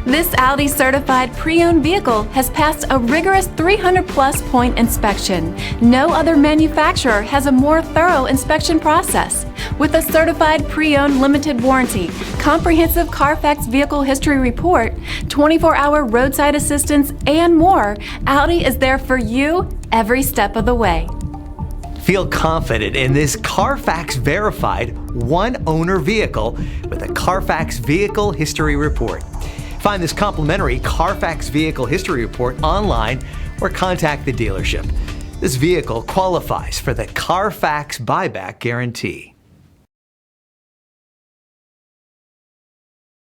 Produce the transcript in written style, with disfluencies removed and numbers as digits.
This Audi certified pre-owned vehicle has passed a rigorous 300-plus point inspection. No other manufacturer has a more thorough inspection process. With a certified pre-owned limited warranty, comprehensive CARFAX vehicle history report, 24-hour roadside assistance, and more, Audi is there for you every step of the way. Feel confident in this CARFAX verified one-owner vehicle with a CARFAX vehicle history report. Find this complimentary CARFAX vehicle history report online or contact the dealership. This vehicle qualifies for the CARFAX buyback guarantee.